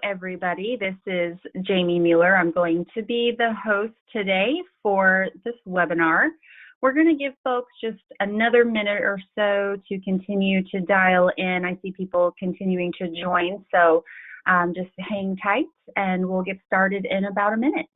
everybody. This is Jamie Mueller. I'm going to be the host today for this webinar. We're going to give folks just another minute or so to continue to dial in. I see people continuing to join, so just hang tight and we'll get started in about a minute.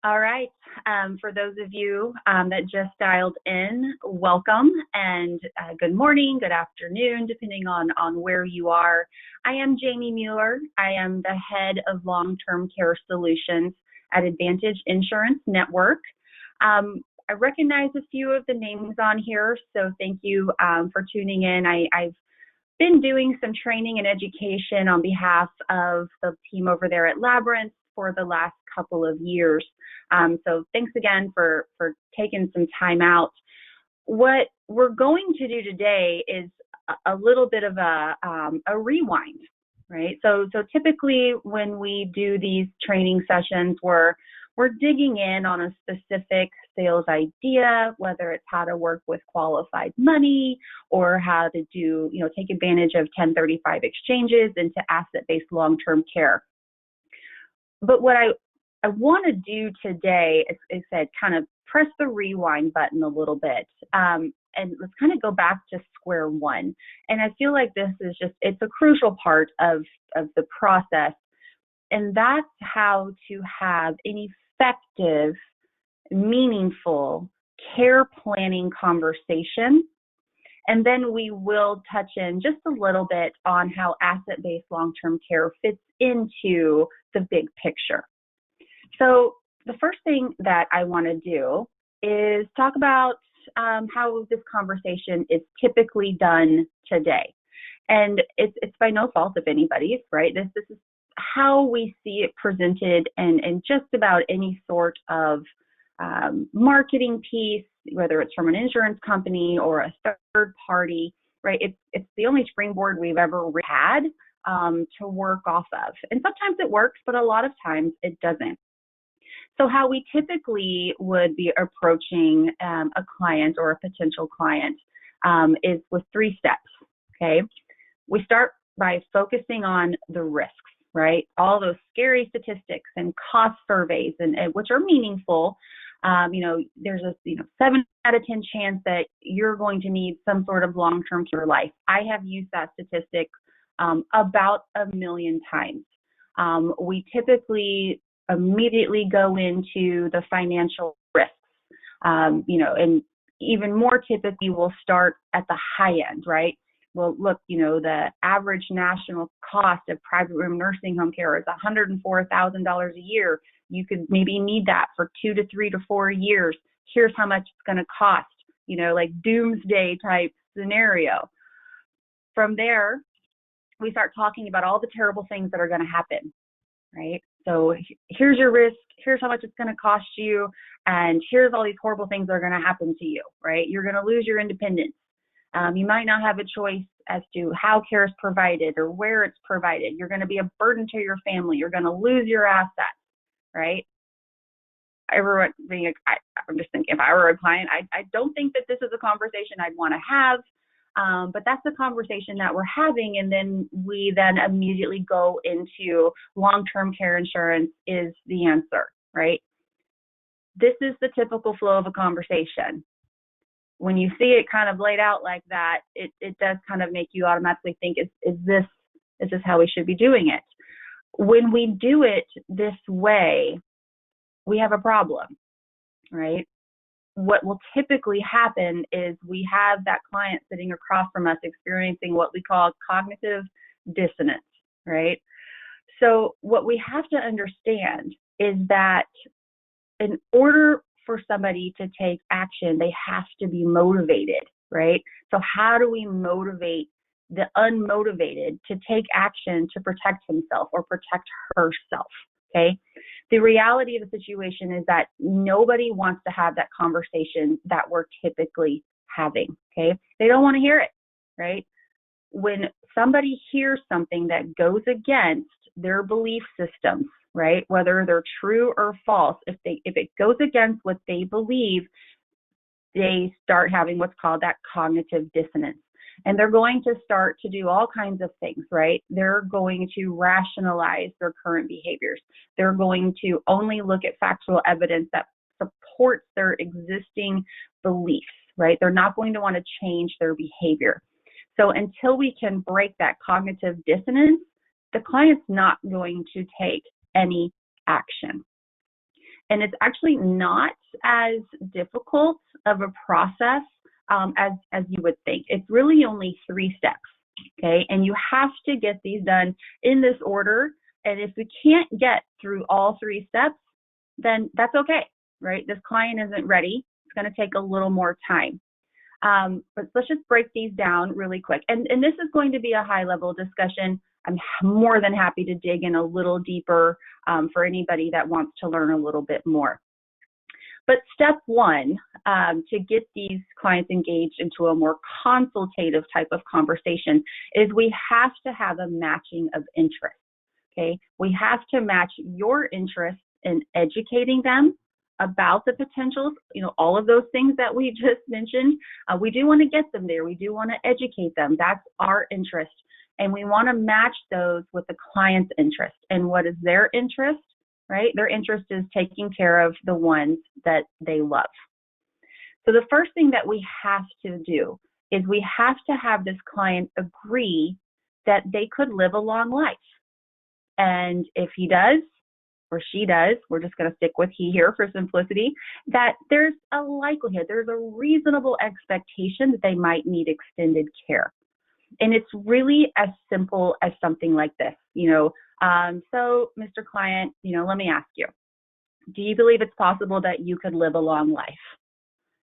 All right, for those of you that just dialed in, welcome and good morning, good afternoon, depending on where you are. I am Jamie Mueller. I am the head of long-term care solutions at Advantage Insurance Network. I recognize a few of the names on here, so thank you for tuning in. I've been doing some training and education on behalf of the team over there at Labyrinth for the last couple of years. So thanks again for taking some time out. What we're going to do today is a little bit of a rewind, right? So typically when we do these training sessions, we're digging in on a specific sales idea, whether it's how to work with qualified money or how to do, take advantage of 1035 exchanges into asset-based long-term care. But what I want to do today is kind of press the rewind button a little bit, and let's kind of go back to square one. And I feel like this is it's a crucial part of the process, and that's how to have an effective, meaningful care planning conversation. And then we will touch in just a little bit on how asset-based long-term care fits into the big picture. So the first thing that I want to do is talk about how this conversation is typically done today. And it's by no fault of anybody's, right? This is how we see it presented in just about any sort of marketing piece, whether it's from an insurance company or a third party, right? It's the only springboard we've ever had to work off of. And sometimes it works, but a lot of times it doesn't. So how we typically would be approaching a client or a potential client is with 3 steps, okay? We start by focusing on the risks, right? All those scary statistics and cost surveys, and which are meaningful. There's a 7 out of 10 chance that you're going to need some sort of long-term care life. I have used that statistic about 1 million times. We typically immediately go into the financial risks, and even more typically we'll start at the high end, right? Well, look, the average national cost of private room nursing home care is $104,000 a year. You could maybe need that for 2 to 3 to 4 years. Here's how much it's going to cost, like doomsday type scenario. From there, we start talking about all the terrible things that are going to happen, right? So here's your risk, here's how much it's going to cost you, and here's all these horrible things that are going to happen to you, right? You're going to lose your independence. You might not have a choice as to how care is provided or where it's provided. You're going to be a burden to your family. You're going to lose your assets, right? I'm just thinking, if I were a client, I don't think that this is a conversation I'd want to have, but that's the conversation that we're having, and then we immediately go into long-term care insurance is the answer, right? This is the typical flow of a conversation. When you see it kind of laid out like that, it does kind of make you automatically think, is this how we should be doing it? When we do it this way, we have a problem, right? What will typically happen is we have that client sitting across from us experiencing what we call cognitive dissonance, right? So what we have to understand is that in order for somebody to take action, they have to be motivated, right? So how do we motivate the unmotivated to take action to protect himself or protect herself. Okay. The reality of the situation is that nobody wants to have that conversation that we're typically having. Okay. They don't want to hear it, right? When somebody hears something that goes against their belief systems, right, whether they're true or false, if it goes against what they believe, they start having what's called that cognitive dissonance. And they're going to start to do all kinds of things, right? They're going to rationalize their current behaviors. They're going to only look at factual evidence that supports their existing beliefs, right? They're not going to want to change their behavior. So until we can break that cognitive dissonance, the client's not going to take any action. And it's actually not as difficult of a process as you would think. It's really only 3 steps, okay? And you have to get these done in this order. And if we can't get through all 3 steps, then that's okay, right? This client isn't ready. It's going to take a little more time. But let's just break these down really quick. And this is going to be a high-level discussion. I'm more than happy to dig in a little deeper for anybody that wants to learn a little bit more. But step 1, to get these clients engaged into a more consultative type of conversation, is we have to have a matching of interest, okay? We have to match your interest in educating them about the potentials, all of those things that we just mentioned. We do want to get them there. We do want to educate them. That's our interest. And we want to match those with the client's interest. And what is their interest, right? Their interest is taking care of the ones that they love. So the first thing that we have to do is we have to have this client agree that they could live a long life. And if he does, or she does, we're just going to stick with he here for simplicity, that there's a likelihood, there's a reasonable expectation that they might need extended care. And it's really as simple as something like this, so Mr. Client, let me ask you, do you believe it's possible that you could live a long life?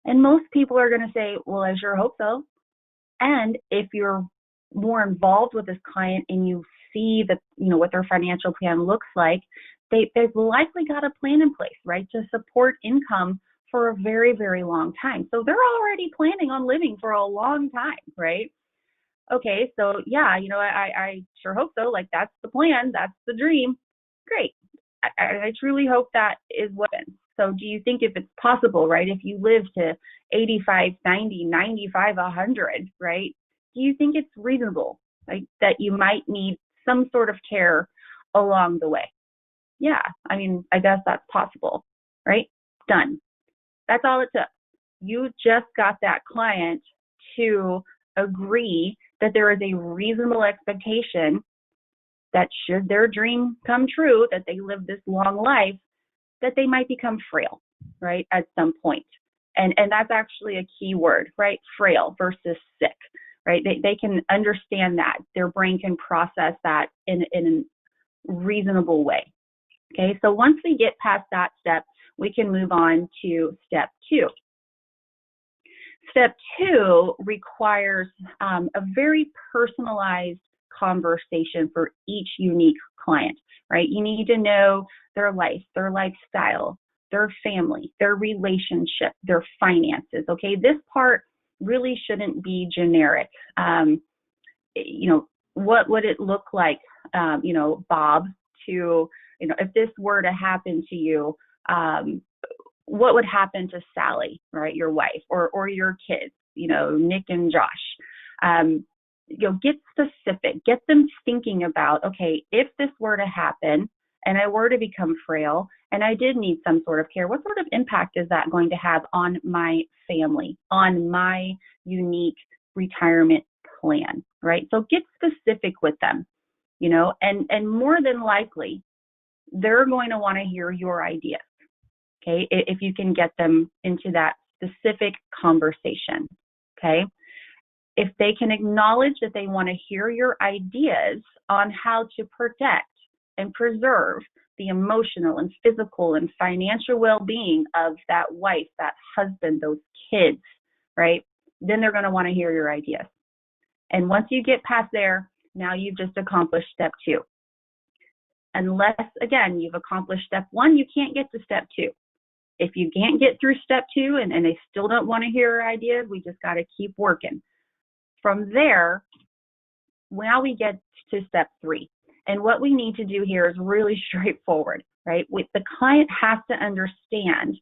And most people are going to say, well, I sure hope so. And if you're more involved with this client and you see that, what their financial plan looks like, they've likely got a plan in place, right, to support income for a very, very long time. So they're already planning on living for a long time, right? Okay, so yeah, I sure hope so. Like, that's the plan. That's the dream. Great. I truly hope that is what happens. So do you think if it's possible, right, if you live to 85, 90, 95, 100, right, do you think it's reasonable, right, that you might need some sort of care along the way? Yeah, I guess that's possible, right? Done. That's all it took. You just got that client to agree that there is a reasonable expectation that should their dream come true, that they live this long life, that they might become frail, right, at some point. And that's actually a key word, right? Frail versus sick, right? They can understand that. Their brain can process that in a reasonable way. Okay, so once we get past that step, we can move on to step 2. Step 2 requires a very personalized conversation for each unique client, right? You need to know their life, their lifestyle, their family, their relationship, their finances, okay? This part really shouldn't be generic. What would it look like, Bob, to, if this were to happen to you, what would happen to Sally, right, your wife, or your kids, Nick and Josh? Get specific, get them thinking about, okay, if this were to happen and I were to become frail and I did need some sort of care, what sort of impact is that going to have on my family, on my unique retirement plan, right? So get specific with them, and more than likely, they're going to want to hear your ideas, okay, if you can get them into that specific conversation, okay? If they can acknowledge that they want to hear your ideas on how to protect and preserve the emotional and physical and financial well-being of that wife, that husband, those kids, right? Then they're going to want to hear your ideas. And once you get past there, now you've just accomplished step 2. Unless, again, you've accomplished step 1, you can't get to step 2. If you can't get through step 2 and they still don't want to hear our ideas, we just got to keep working. From there, now we get to step 3. And what we need to do here is really straightforward, right? The client has to understand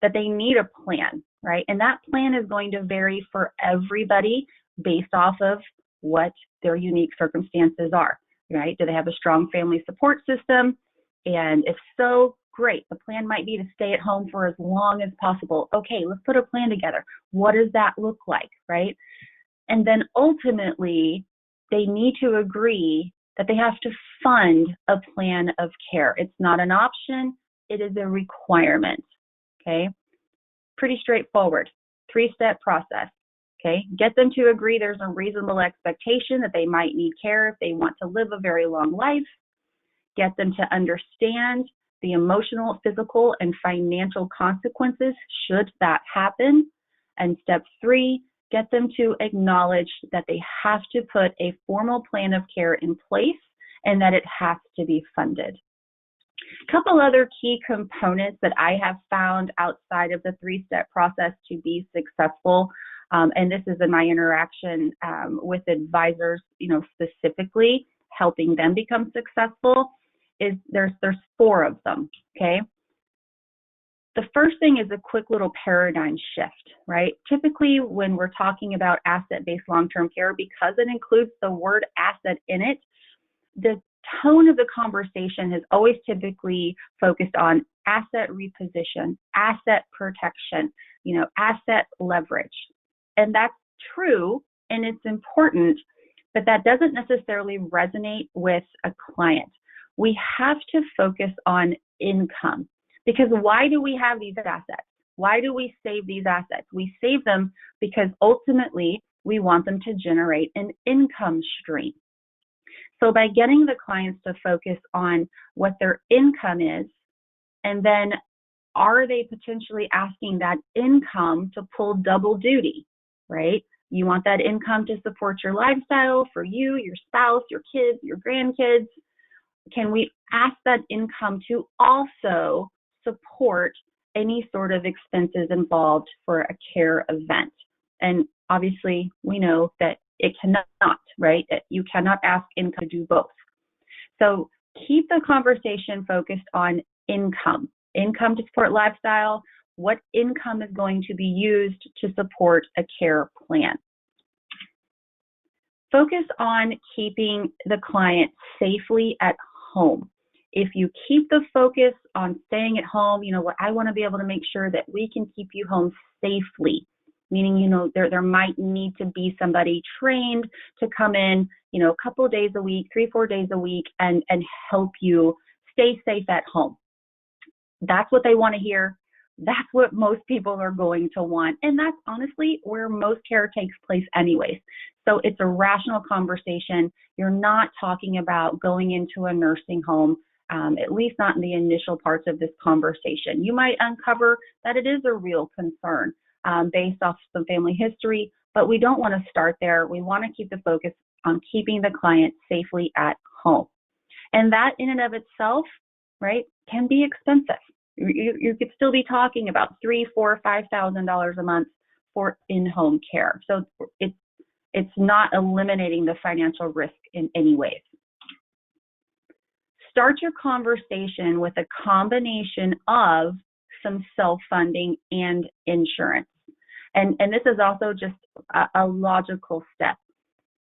that they need a plan, right? And that plan is going to vary for everybody based off of what their unique circumstances are, right? Do they have a strong family support system? And if so, great. The plan might be to stay at home for as long as possible. Okay, let's put a plan together. What does that look like, right? And then ultimately, they need to agree that they have to fund a plan of care. It's not an option, it is a requirement, okay? Pretty straightforward, 3-step process, okay? Get them to agree there's a reasonable expectation that they might need care if they want to live a very long life. Get them to understand the emotional, physical, and financial consequences should that happen. And step 3, get them to acknowledge that they have to put a formal plan of care in place and that it has to be funded. A couple other key components that I have found outside of the 3-step process to be successful, and this is in my interaction with advisors, specifically helping them become successful, is there's 4 of them, okay? The first thing is a quick little paradigm shift, right? Typically, when we're talking about asset-based long-term care, because it includes the word asset in it, the tone of the conversation has always typically focused on asset reposition, asset protection, asset leverage. And that's true and it's important, but that doesn't necessarily resonate with a client. We have to focus on income. Because why do we have these assets? Why do we save these assets? We save them because ultimately we want them to generate an income stream. So by getting the clients to focus on what their income is, and then are they potentially asking that income to pull double duty, right? You want that income to support your lifestyle for you, your spouse, your kids, your grandkids. Can we ask that income to also support any sort of expenses involved for a care event? And obviously, we know that it cannot, right? That you cannot ask income to do both. So keep the conversation focused on income to support lifestyle, what income is going to be used to support a care plan. Focus on keeping the client safely at home. If you keep the focus on staying at home, I want to be able to make sure that we can keep you home safely, meaning, there might need to be somebody trained to come in, a couple of days a week, 3-4 days a week, and help you stay safe at home. That's what they want to hear. That's what most people are going to want. And that's honestly where most care takes place anyways. So it's a rational conversation. You're not talking about going into a nursing home, at least not in the initial parts of this conversation. You might uncover that it is a real concern based off some family history, but we don't want to start there. We want to keep the focus on keeping the client safely at home. And that in and of itself, right, can be expensive. You could still be talking about $3,000, $4,000, $5,000 a month for in-home care. So it's not eliminating the financial risk in any ways. Start your conversation with a combination of some self-funding and insurance. And this is also just a logical step,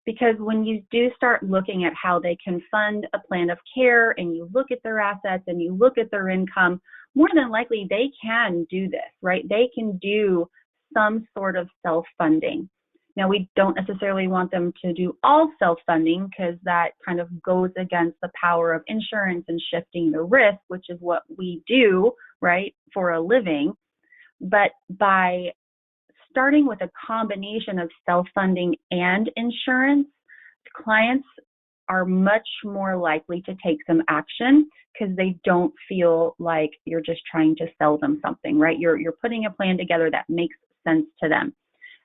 because when you do start looking at how they can fund a plan of care and you look at their assets and you look at their income, more than likely they can do this, right? They can do some sort of self-funding. Now, we don't necessarily want them to do all self-funding because that kind of goes against the power of insurance and shifting the risk, which is what we do, right, for a living. But by starting with a combination of self-funding and insurance, clients are much more likely to take some action because they don't feel like you're just trying to sell them something, right? You're putting a plan together that makes sense to them.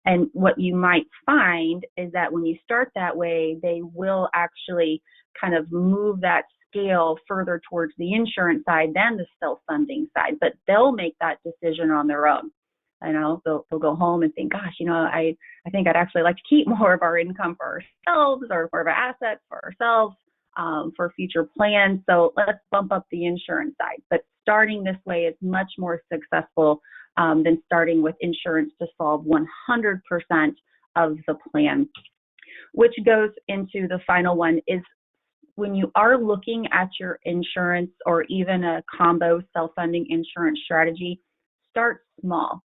And what you might find is that when you start that way, they will actually kind of move that scale further towards the insurance side than the self-funding side, but they'll make that decision on their own. They'll go home and think, gosh, I think I'd actually like to keep more of our income for ourselves or for our assets for ourselves for future plans. So let's bump up the insurance side. But starting this way is much more successful than starting with insurance to solve 100% of the plan, which goes into the final one is when you are looking at your insurance or even a combo self-funding insurance strategy, start small.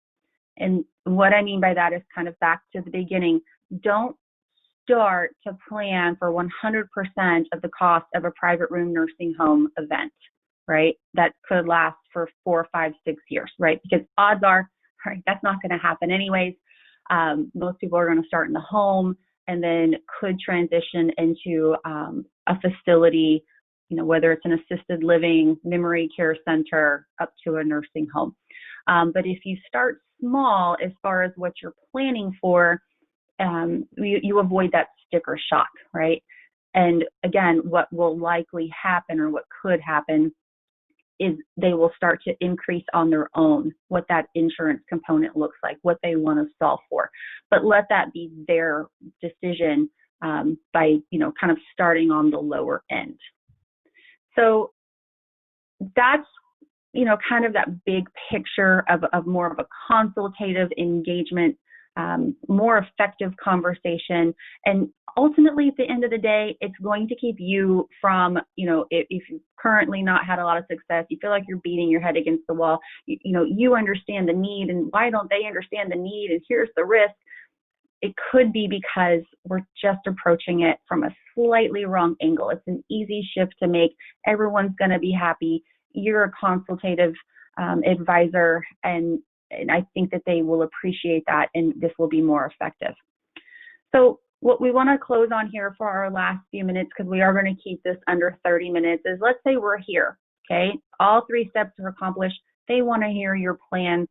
And what I mean by that is kind of back to the beginning. Don't start to plan for 100% of the cost of a private room nursing home event, right? That could last for 4, 5, 6 years, right? Because odds are, right, that's not going to happen anyways. Most people are going to start in the home and then could transition into a facility, whether it's an assisted living, memory care center, up to a nursing home. But if you start small as far as what you're planning for, you avoid that sticker shock, right? And again, what will likely happen or what could happen is they will start to increase on their own what that insurance component looks like, what they want to solve for. But let that be their decision by, kind of starting on the lower end. So that's, kind of that big picture of more of a consultative engagement, more effective conversation. And ultimately, at the end of the day, it's going to keep you from, if you've currently not had a lot of success, you feel like you're beating your head against the wall, you understand the need and why don't they understand the need and here's the risk. It could be because we're just approaching it from a slightly wrong angle. It's an easy shift to make. Everyone's going to be happy. You're a consultative advisor, and I think that they will appreciate that, and this will be more effective. So what we want to close on here for our last few minutes, because we are going to keep this under 30 minutes, is let's say we're here, okay? All 3 steps are accomplished. They want to hear your plan.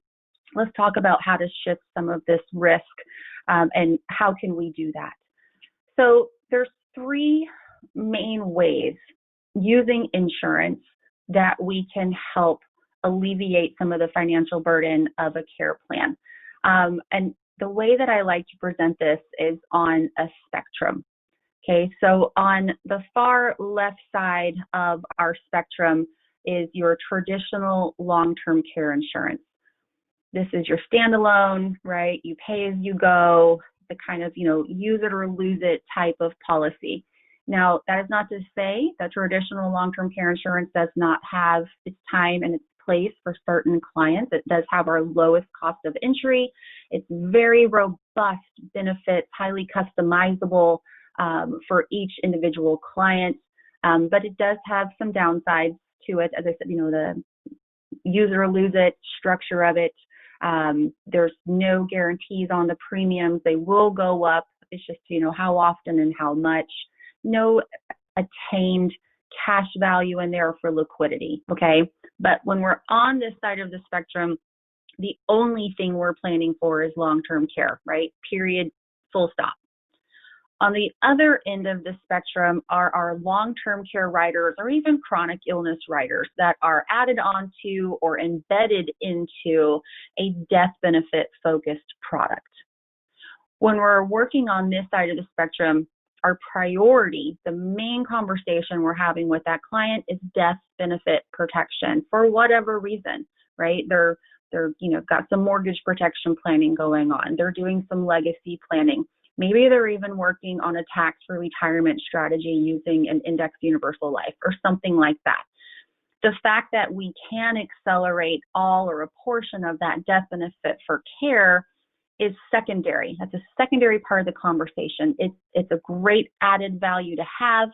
Let's talk about how to shift some of this risk and how can we do that. So there's 3 main ways using insurance that we can help alleviate some of the financial burden of a care plan. And the way that I like to present this is on a spectrum. Okay, so on the far left side of our spectrum is your traditional long-term care insurance. This is your standalone, right? You pay as you go, the kind of, use it or lose it type of policy. Now, that is not to say that traditional long-term care insurance does not have its time and its place for certain clients. It does have our lowest cost of entry. It's very robust benefits, highly customizable for each individual client, but it does have some downsides to it. As I said, the use it or lose it structure of it. There's no guarantees on the premiums. They will go up. It's just, how often and how much. No attained cash value in there for liquidity, okay? But when we're on this side of the spectrum, the only thing we're planning for is long-term care, right? Period, full stop. On the other end of the spectrum are our long-term care riders or even chronic illness riders that are added onto or embedded into a death benefit focused product. When we're working on this side of the spectrum, our priority, the main conversation we're having with that client is death benefit protection for whatever reason, right? They're got some mortgage protection planning going on. They're doing some legacy planning. Maybe they're even working on a tax-free retirement strategy using an indexed universal life or something like that. The fact that we can accelerate all or a portion of that death benefit for care is secondary. That's a secondary part of the conversation. It's a great added value to have,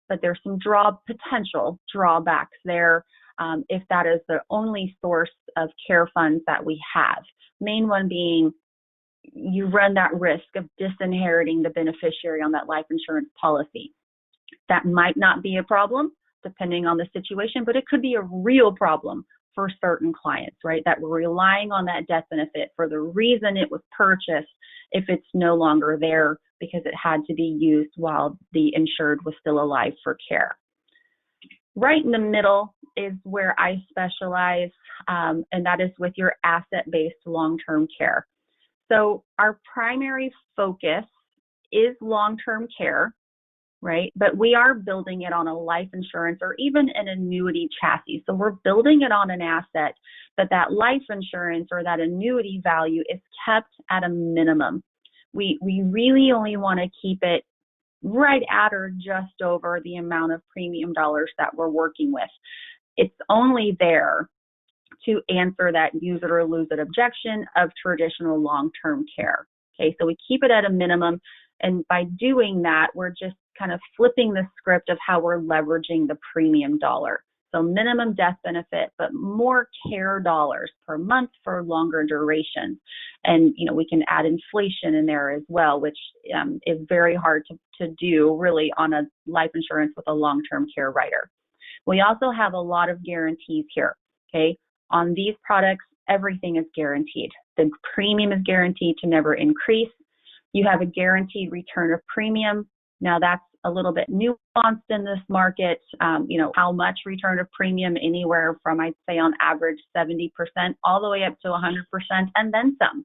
but there's some potential drawbacks there if that is the only source of care funds that we have. Main one being you run that risk of disinheriting the beneficiary on that life insurance policy. That might not be a problem depending on the situation, but it could be a real problem for certain clients, right? That we're relying on that death benefit for the reason it was purchased if it's no longer there because it had to be used while the insured was still alive for care. Right in the middle is where I specialize, and that is with your asset-based long-term care. So our primary focus is long-term care, right? But we are building it on a life insurance or even an annuity chassis. So we're building it on an asset, but that life insurance or that annuity value is kept at a minimum. We really only want to keep it right at or just over the amount of premium dollars that we're working with. It's only there to answer that use it or lose it objection of traditional long-term care. Okay, so we keep it at a minimum, and by doing that, we're just kind of flipping the script of how we're leveraging the premium dollar. So minimum death benefit, but more care dollars per month for longer durations. And, we can add inflation in there as well, which is very hard to do really on a life insurance with a long-term care rider. We also have a lot of guarantees here, okay? On these products, everything is guaranteed. The premium is guaranteed to never increase. You have a guaranteed return of premium. Now that's a little bit nuanced in this market. How much return of premium, anywhere from, I'd say on average 70% all the way up to 100% and then some,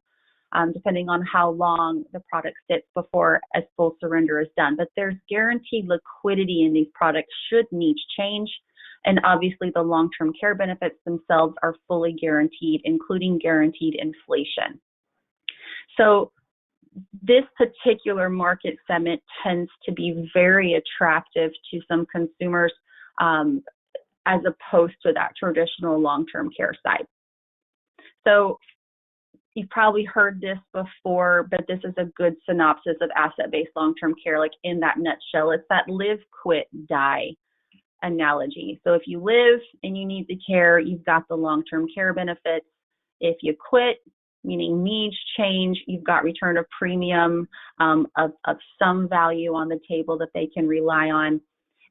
depending on how long the product sits before a full surrender is done. But there's guaranteed liquidity in these products should needs change. And obviously the long-term care benefits themselves are fully guaranteed, including guaranteed inflation. So this particular market segment tends to be very attractive to some consumers as opposed to that traditional long-term care side. So you've probably heard this before, but this is a good synopsis of asset-based long-term care, like in that nutshell. It's that live, quit, die analogy. So if you live and you need the care, you've got the long-term care benefits. If you quit, meaning needs change, you've got return of premium of some value on the table that they can rely on.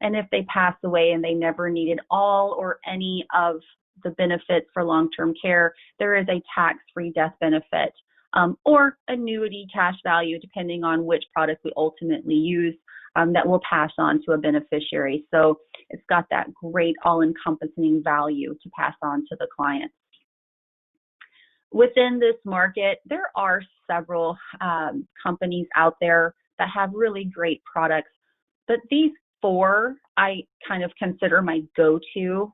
And if they pass away and they never needed all or any of the benefits for long-term care, there is a tax-free death benefit or annuity cash value, depending on which product we ultimately use, that will pass on to a beneficiary. So it's got that great all-encompassing value to pass on to the client. Within this market, there are several companies out there that have really great products, but these four I kind of consider my go-to.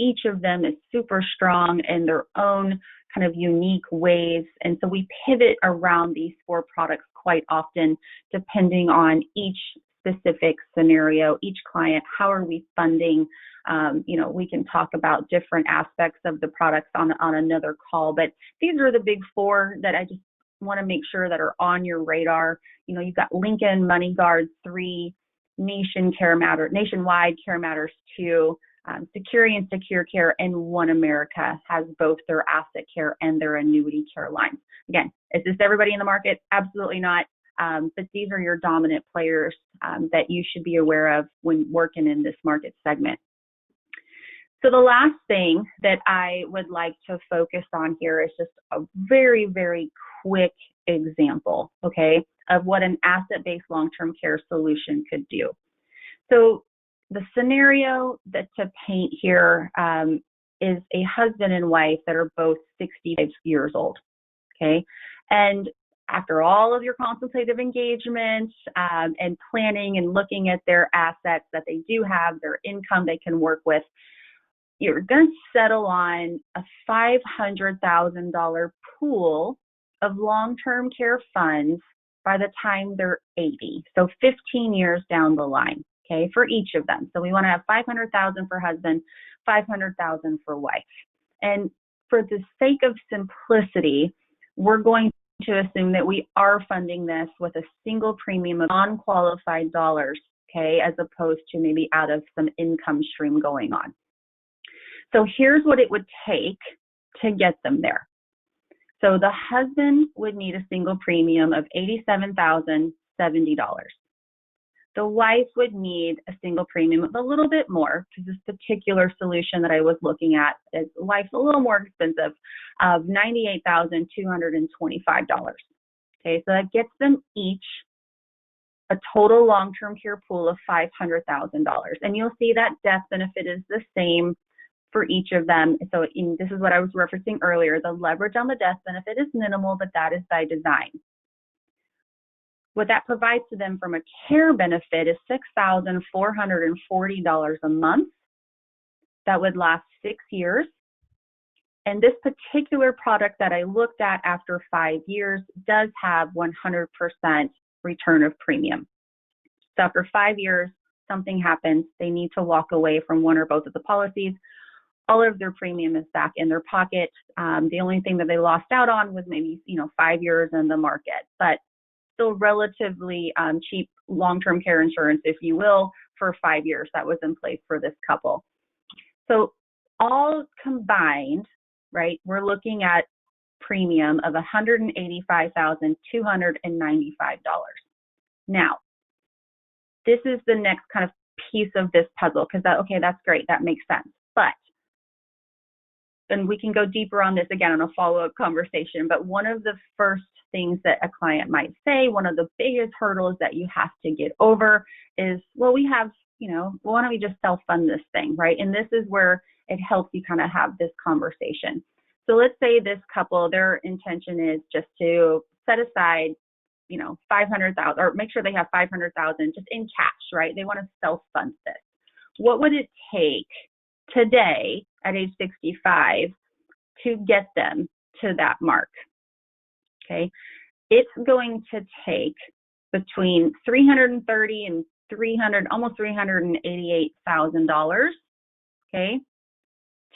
Each of them is super strong in their own kind of unique ways, and so we pivot around these four products quite often, depending on each specific scenario, each client. How are we funding? We can talk about different aspects of the products on another call, but these are the big four that I just want to make sure that are on your radar. You've got Lincoln, MoneyGuard 3, Nationwide Care Matters 2, Security and Secure Care, and One America has both their asset care and their annuity care lines. Again, is this everybody in the market? Absolutely not. But these are your dominant players that you should be aware of when working in this market segment. So the last thing that I would like to focus on here is just a very, very quick example, okay, of what an asset-based long-term care solution could do. So the scenario that to paint here is a husband and wife that are both 65 years old, okay? And after all of your consultative engagements and planning and looking at their assets that they do have, their income they can work with, you're going to settle on a $500,000 pool of long-term care funds by the time they're 80. So 15 years down the line, okay, for each of them. So we want to have $500,000 for husband, $500,000 for wife. And for the sake of simplicity, we're going to assume that we are funding this with a single premium of non-qualified dollars, okay, as opposed to maybe out of some income stream going on. So here's what it would take to get them there. So the husband would need a single premium of $87,070. The wife would need a single premium of a little bit more, because this particular solution that I was looking at is wife's a little more expensive, of $98,225. Okay, so that gets them each a total long-term care pool of $500,000. And you'll see that death benefit is the same for each of them. So this is what I was referencing earlier. The leverage on the death benefit is minimal, but that is by design. What that provides to them from a care benefit is $6,440 a month. That would last 6 years. And this particular product that I looked at after 5 years does have 100% return of premium. So after 5 years, something happens, they need to walk away from one or both of the policies. All of their premium is back in their pocket. The only thing that they lost out on was maybe 5 years in the market, but still relatively cheap long-term care insurance, if you will, for 5 years that was in place for this couple. So all combined, right, we're looking at premium of $185,295. Now, this is the next kind of piece of this puzzle, because that's great, that makes sense. But, and we can go deeper on this again in a follow-up conversation, but one of the first things that a client might say, one of the biggest hurdles that you have to get over is, well, we have, why don't we just self-fund this thing, right? And this is where it helps you kind of have this conversation. So let's say this couple, their intention is just to set aside, $500,000, or make sure they have $500,000 just in cash, right? They want to self-fund this. What would it take today at age 65 to get them to that mark? Okay, it's going to take between $330,000 and almost $388,000. Okay,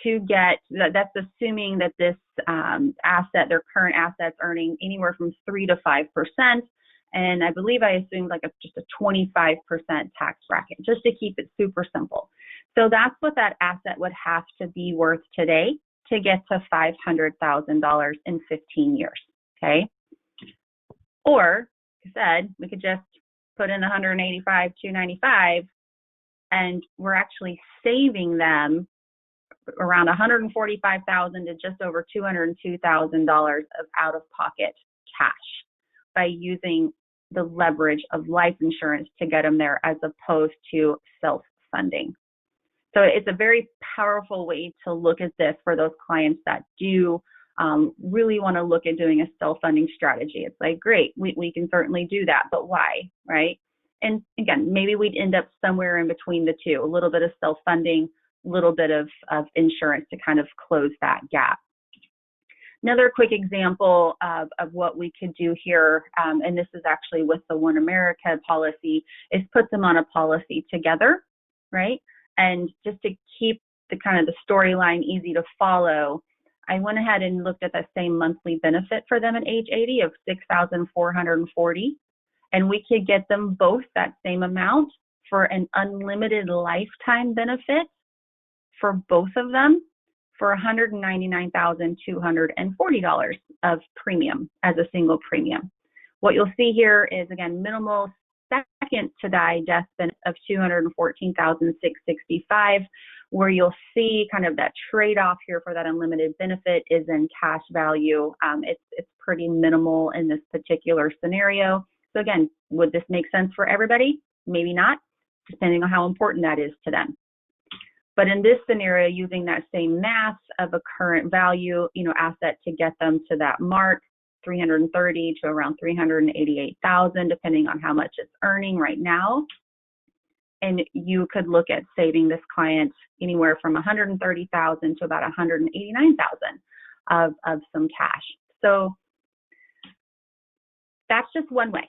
to get that's assuming that this asset, their current assets, earning anywhere from 3 to 5%, and I believe I assumed just a 25% tax bracket, just to keep it super simple. So that's what that asset would have to be worth today to get to $500,000 in 15 years. Okay. Or, like I said, we could just put in $185,295, and we're actually saving them around $145,000 to just over $202,000 of out-of-pocket cash by using the leverage of life insurance to get them there, as opposed to self-funding. So it's a very powerful way to look at this for those clients that do really want to look at doing a self-funding strategy. It's like, great, we can certainly do that, but why, right? And again, maybe we'd end up somewhere in between the two, a little bit of self-funding, a little bit of insurance to kind of close that gap. Another quick example of what we could do here, and this is actually with the One America policy, is put them on a policy together, right? And just to keep the kind of the storyline easy to follow, I went ahead and looked at the same monthly benefit for them at age 80 of $6,440, and we could get them both that same amount for an unlimited lifetime benefit for both of them for $199,240 of premium as a single premium. What you'll see here is, again, minimal second to die death benefit of $214,665, where you'll see kind of that trade-off here for that unlimited benefit is in cash value. It's pretty minimal in this particular scenario. So again, would this make sense for everybody? Maybe not, depending on how important that is to them. But in this scenario, using that same math of a current value, asset to get them to that mark, 330 to around 388,000, depending on how much it's earning right now. And you could look at saving this client anywhere from 130,000 to about 189,000 of some cash. So that's just one way,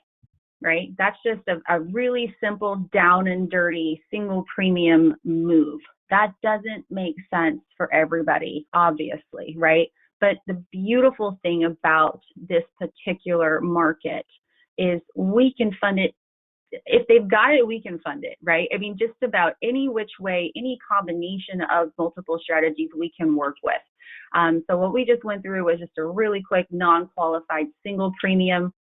right? That's just a really simple, down and dirty, single premium move. That doesn't make sense for everybody, obviously, right? But the beautiful thing about this particular market is we can fund it. If they've got it, we can fund it, right? I mean, just about any which way, any combination of multiple strategies we can work with. So what we just went through was just a really quick non-qualified single premium,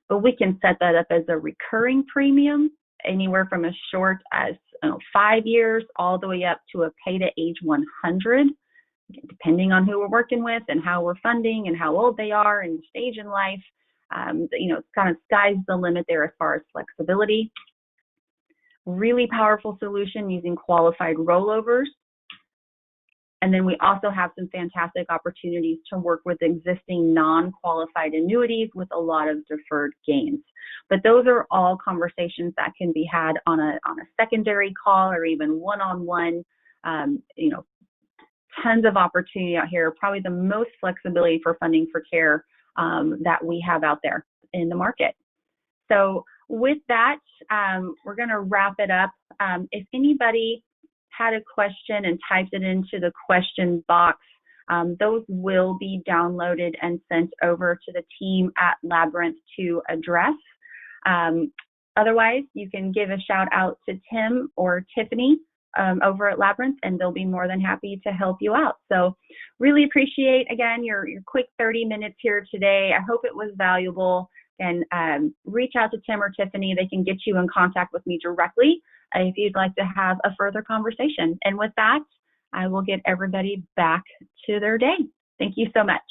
but we can set that up as a recurring premium anywhere from as short as 5 years all the way up to a pay to age 100, depending on who we're working with and how we're funding and how old they are and stage in life. It's kind of sky's the limit there as far as flexibility. Really powerful solution using qualified rollovers. And then we also have some fantastic opportunities to work with existing non-qualified annuities with a lot of deferred gains. But those are all conversations that can be had on a secondary call or even one-on-one. Tons of opportunity out here, probably the most flexibility for funding for care that we have out there in the market. So with that, we're going to wrap it up. If anybody had a question and typed it into the question box, those will be downloaded and sent over to the team at Labyrinth to address. Otherwise, you can give a shout out to Tim or Tiffany over at Labyrinth, and they'll be more than happy to help you out. So really appreciate, again, your quick 30 minutes here today. I hope it was valuable. And reach out to Tim or Tiffany. They can get you in contact with me directly if you'd like to have a further conversation. And with that, I will get everybody back to their day. Thank you so much.